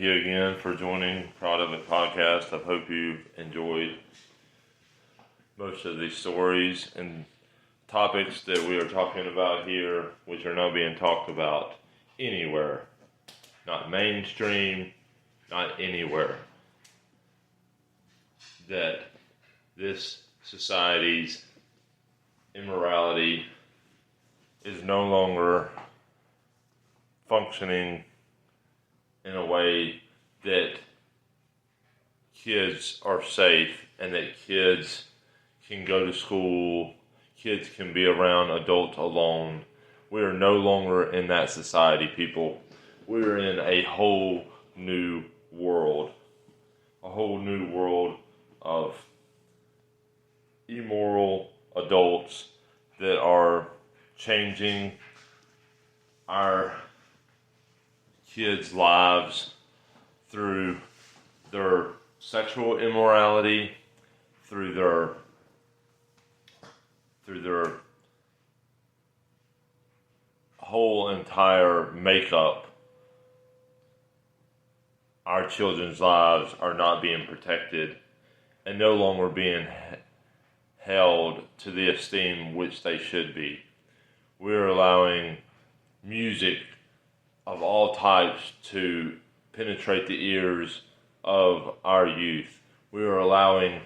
you again for joining Proud of It podcast. I hope you've enjoyed most of these stories and topics that we are talking about here, which are not being talked about anywhere. Not mainstream, not anywhere. That this society's immorality is no longer functioning in a way that kids are safe and that kids can go to school, kids can be around adults alone. We are no longer in that society, people. We're in a whole new world. A whole new world of immoral adults that are changing our kids' lives through their sexual immorality, through their whole entire makeup. Our children's lives are not being protected and no longer being held to the esteem which they should be. We're allowing music of all types to penetrate the ears of our youth. We are allowing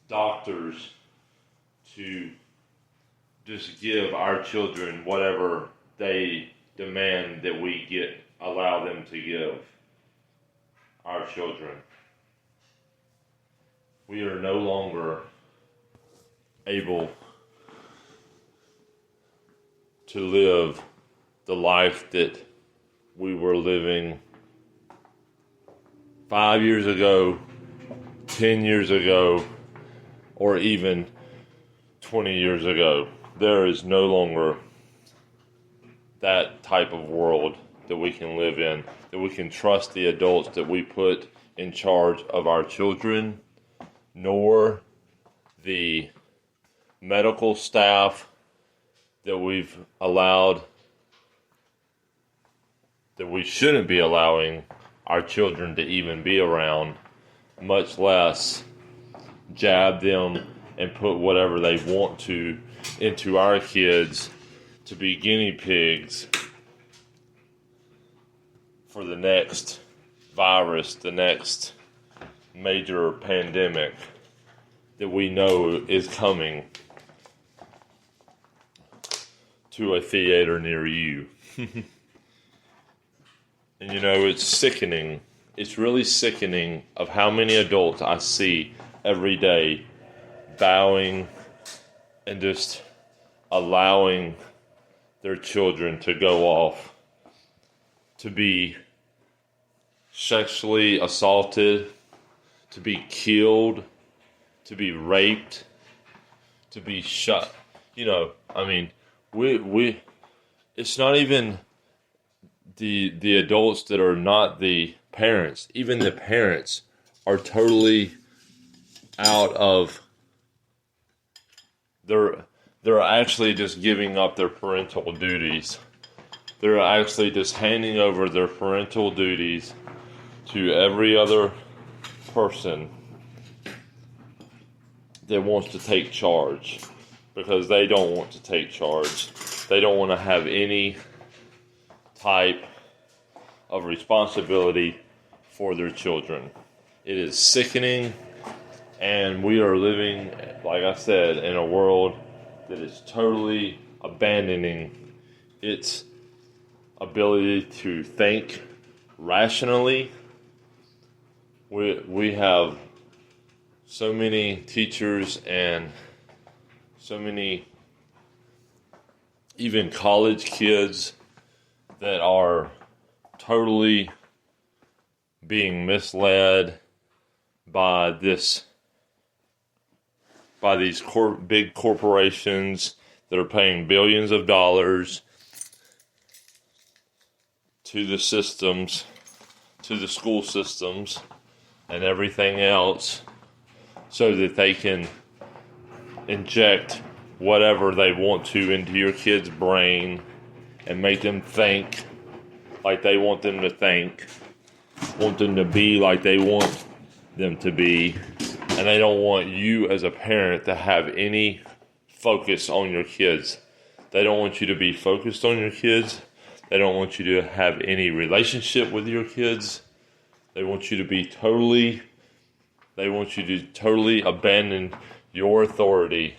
doctors to just give our children whatever they demand that we allow them to give our children. We are no longer able to live the life that we were living 5 years ago, 10 years ago, or even 20 years ago. There is no longer that type of world that we can live in, that we can trust the adults that we put in charge of our children, nor the medical staff that we've allowed, that we shouldn't be allowing our children to even be around, much less jab them and put whatever they want to into our kids to be guinea pigs for the next virus, the next major pandemic that we know is coming to a theater near you. And it's sickening. It's really sickening of how many adults I see every day bowing and just allowing their children to go off to be sexually assaulted, to be killed, to be raped, to be shot. We it's not even the adults that are not the parents. Even the parents are totally out of they're actually just giving up their parental duties. They're actually just handing over their parental duties to every other person that wants to take charge, because they don't want to take charge. They don't want to have any type of responsibility for their children. It is sickening, and we are living, like I said, in a world that is totally abandoning its ability to think rationally. We have so many teachers and so many even college kids that are totally being misled by these big corporations that are paying billions of dollars to the systems, to the school systems and everything else, so that they can inject whatever they want to into your kid's brain and make them think like they want them to think. want them to be like they want them to be, and they don't want you as a parent to have any focus on your kids. They don't want you to be focused on your kids. They don't want you to have any relationship with your kids. They want you to totally abandon your authority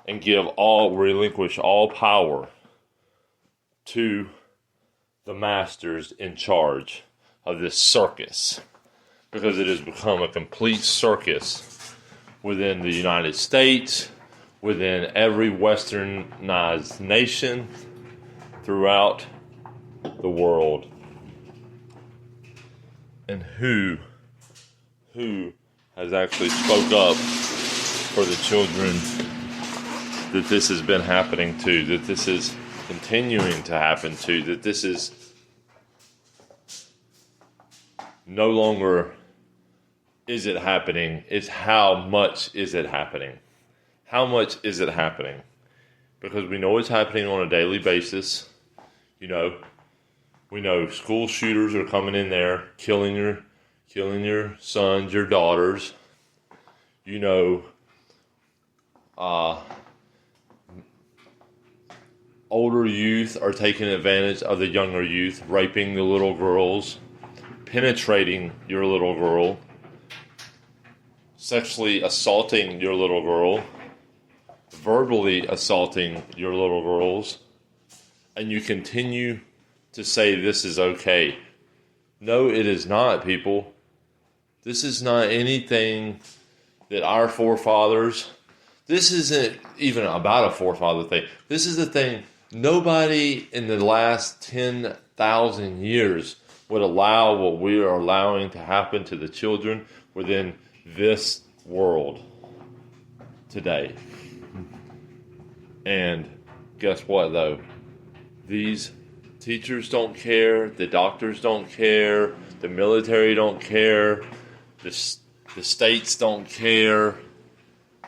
and relinquish all power to the masters in charge of this circus, because it has become a complete circus within the United States, within every westernized nation throughout the world. And who has actually spoke up for the children that this has been happening to, that this is continuing to happen to, that this is no longer is it happening, it's how much is it happening. How much is it happening? Because we know it's happening on a daily basis. We know school shooters are coming in there, killing your sons, your daughters. Older youth are taking advantage of the younger youth, raping the little girls, penetrating your little girl, sexually assaulting your little girl, verbally assaulting your little girls, and you continue to say this is okay. No, it is not, people. This is not anything that our forefathers, this isn't even about a forefather thing. This is the thing, nobody in the last 10,000 years would allow what we are allowing to happen to the children within this world today. And guess what, though? These teachers don't care, the doctors don't care, the military don't care, the states don't care.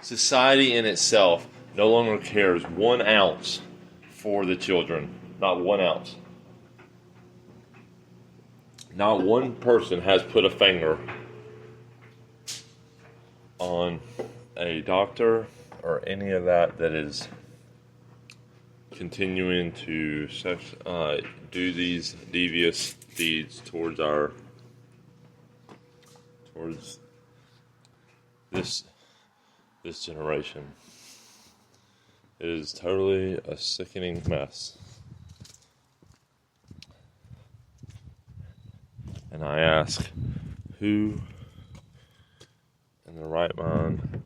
Society in itself no longer cares 1 ounce for the children. Not 1 ounce. Not one person has put a finger on a doctor or any of that is continuing to do these devious deeds towards this generation. It is totally a sickening mess. And I ask, who in the right mind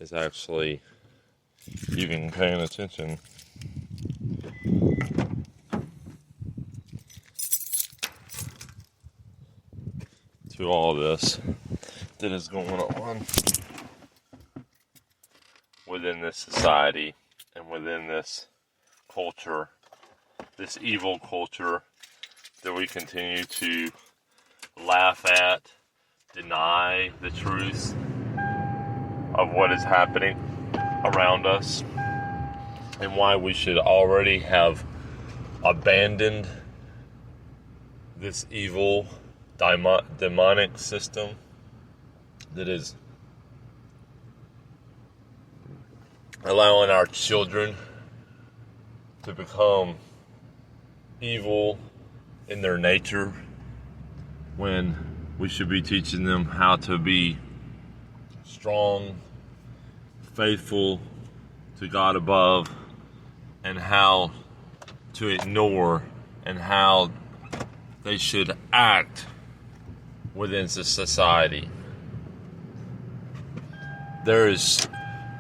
is actually even paying attention to all this that is going on within this society and within this culture, this evil culture that we continue to laugh at, deny the truth of what is happening around us, and why we should already have abandoned this evil demonic system that is allowing our children to become evil in their nature, when we should be teaching them how to be strong, faithful to God above, and how to ignore and how they should act within society.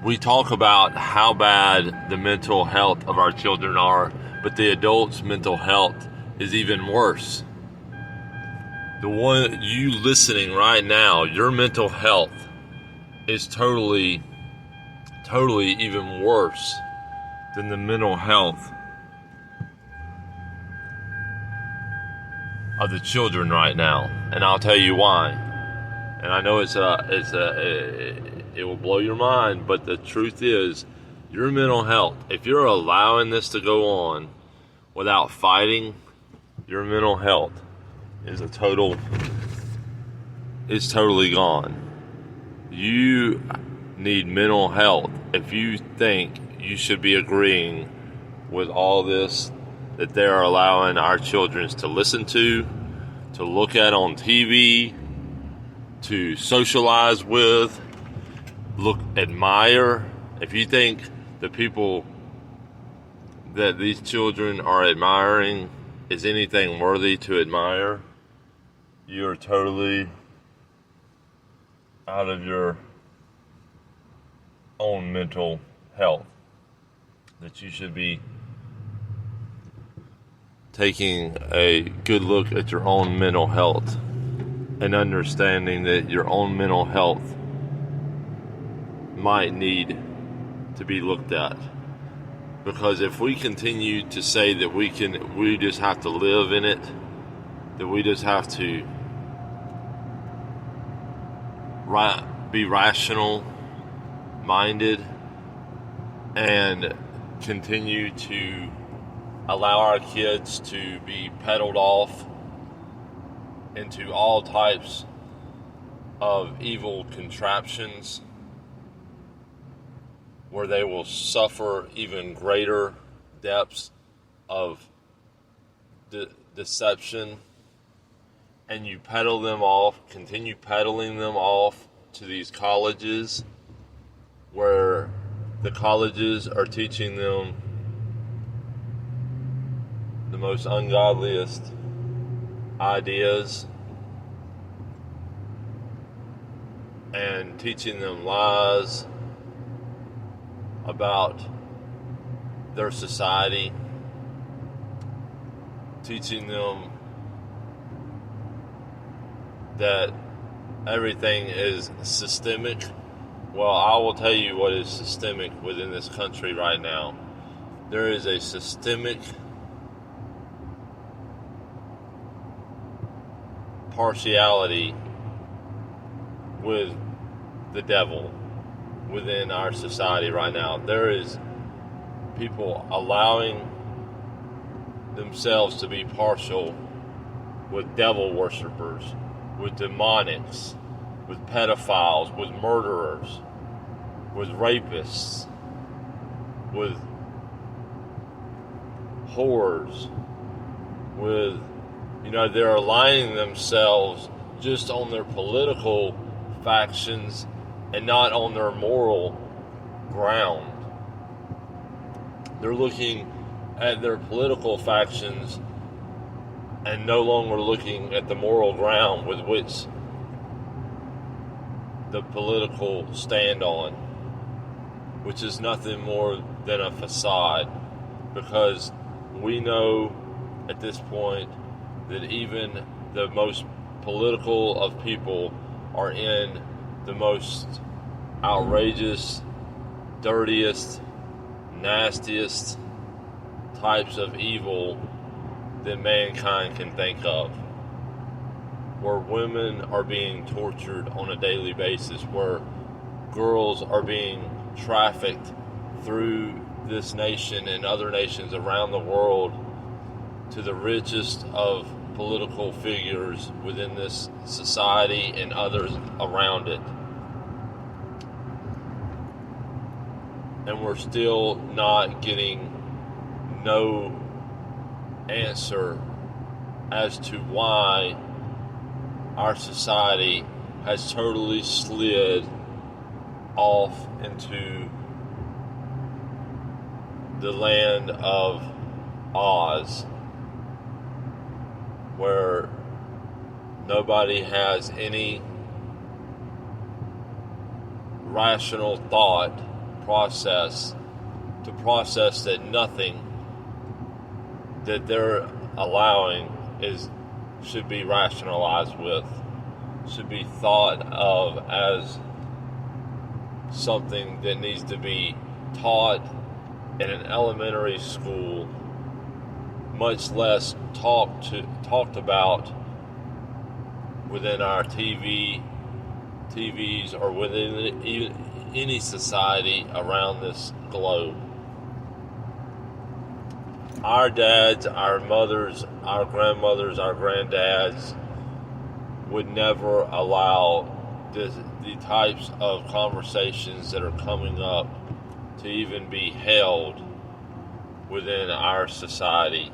We talk about how bad the mental health of our children are, but the adults' mental health is even worse. The one you listening right now, your mental health is totally even worse than the mental health of the children right now, and I'll tell you why. And I know it will blow your mind, but the truth is, your mental health, if you're allowing this to go on without fighting your mental health, is it's totally gone. You need mental health if you think you should be agreeing with all this that they're allowing our children to listen to look at on TV, to socialize with, admire. If you think the people that these children are admiring is anything worthy to admire, you are totally out of your own mental health. That you should be taking a good look at your own mental health and understanding that your own mental health might need to be looked at. Because if we continue to say that we just have to live in it, that we just have to be rational minded and continue to allow our kids to be peddled off into all types of evil contraptions where they will suffer even greater depths of deception, and you peddle them off, continue peddling them off to these colleges where the colleges are teaching them the most ungodliest ideas and teaching them lies about their society, teaching them that everything is systemic. Well, I will tell you what is systemic within this country right now. There is a systemic partiality with the devil within our society right now. There is people allowing themselves to be partial with devil worshipers, with demonics, with pedophiles, with murderers, with rapists, with whores, with, they're aligning themselves just on their political factions and not on their moral ground. They're looking at their political factions and no longer looking at the moral ground with which the political stand on, which is nothing more than a facade, because we know at this point that even the most political of people are in the most outrageous, dirtiest, nastiest types of evil that mankind can think of, where women are being tortured on a daily basis, where girls are being trafficked through this nation and other nations around the world to the richest of political figures within this society and others around it. And we're still not getting no answer as to why our society has totally slid off into the land of Oz, where nobody has any rational thought process to process that nothing that they're allowing should be rationalized with, should be thought of as something that needs to be taught in an elementary school, much less talked about within our TVs or within any society around this globe. our dads, our mothers, our grandmothers, our granddads would never allow the types of conversations that are coming up to even be held within our society.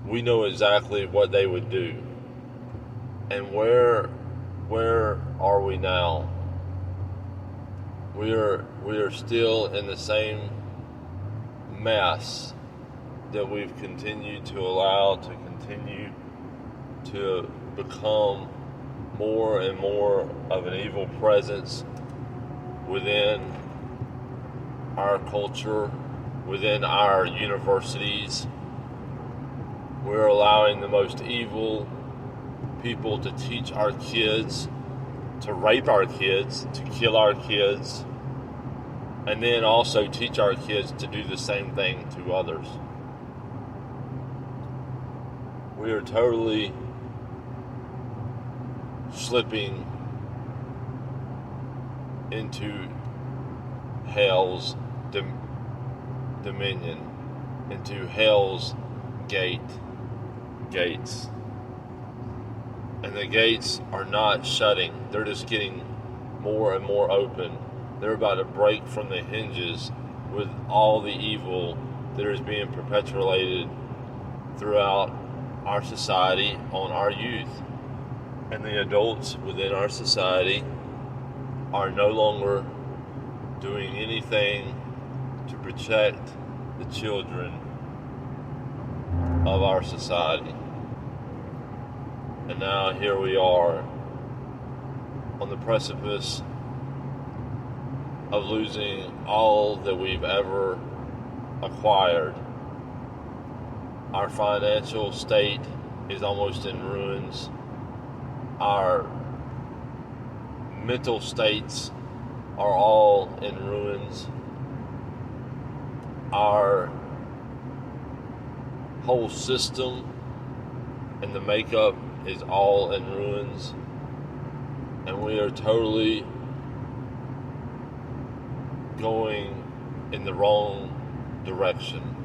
We know exactly what they would do. And where are we now? We are still in the same mess that we've continued to allow to continue to become more and more of an evil presence within our culture, within our universities. We're allowing the most evil people to teach our kids, to rape our kids, to kill our kids, and then also teach our kids to do the same thing to others. We are totally slipping into hell's dominion, into hell's gates. And the gates are not shutting. They're just getting more and more open. They're about to break from the hinges with all the evil that is being perpetuated throughout our society on our youth. And the adults within our society are no longer doing anything to protect the children of our society. And now here we are on the precipice of losing all that we've ever acquired. Our financial state is almost in ruins. Our mental states are all in ruins. Our whole system and the makeup is all in ruins, and we are totally going in the wrong direction.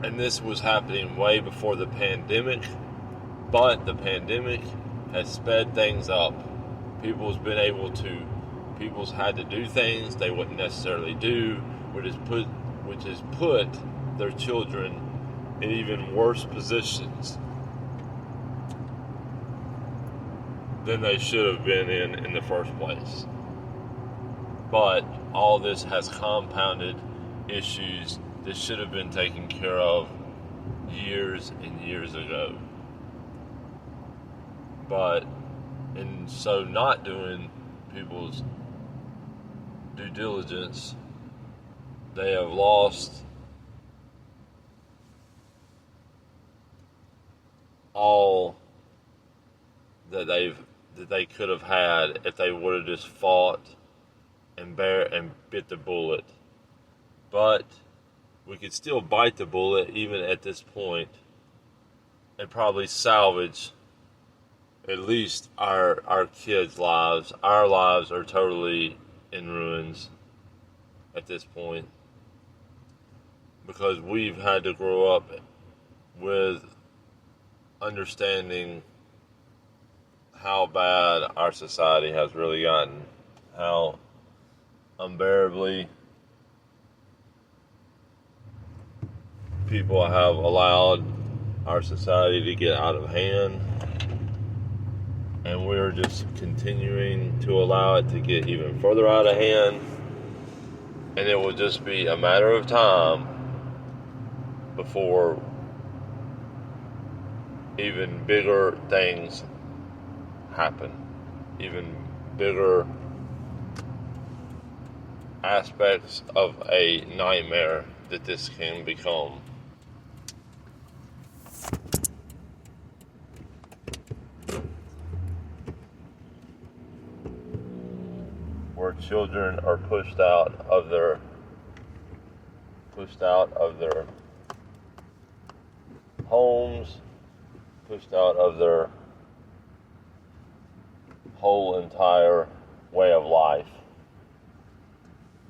And this was happening way before the pandemic, but the pandemic has sped things up. People's had to do things they wouldn't necessarily do, which has put their children in even worse positions than they should have been in the first place. But all this has compounded issues that should have been taken care of years and years ago. But in so not doing people's due diligence, they have lost all that they could have had if they would have just fought and bit the bullet. But we could still bite the bullet even at this point and probably salvage at least our kids' lives. Our lives are totally in ruins at this point because we've had to grow up with understanding how bad our society has really gotten, how unbearably people have allowed our society to get out of hand, and we're just continuing to allow it to get even further out of hand, and it will just be a matter of time before even bigger things happen, even bigger aspects of a nightmare that this can become. Where children are pushed out of their homes, pushed out of their whole entire way of life.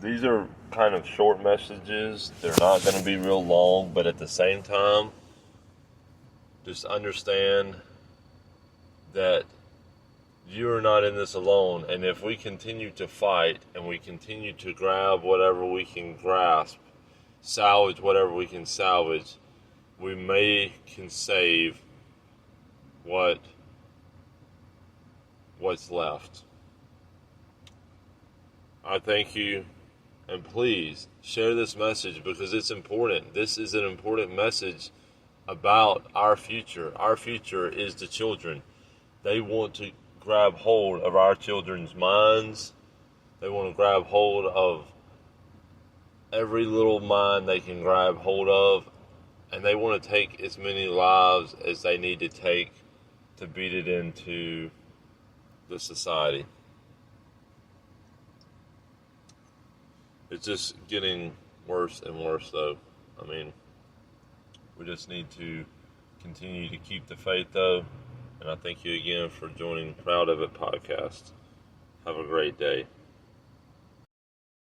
these are kind of short messages. They're not going to be real long, but at the same time, just understand that you are not in this alone. And if we continue to fight and we continue to grab whatever we can grasp, salvage whatever we can salvage, we can save what's left. I thank you, and please share this message because it's important. This is an important message about our future. Our future is the children. They want to grab hold of our children's minds. They want to grab hold of every little mind they can grab hold of, and they want to take as many lives as they need to take to beat it into the society. It's just getting worse and worse, though. I mean, we just need to continue to keep the faith, though. And I thank you again for joining Proud of It podcast. Have a great day.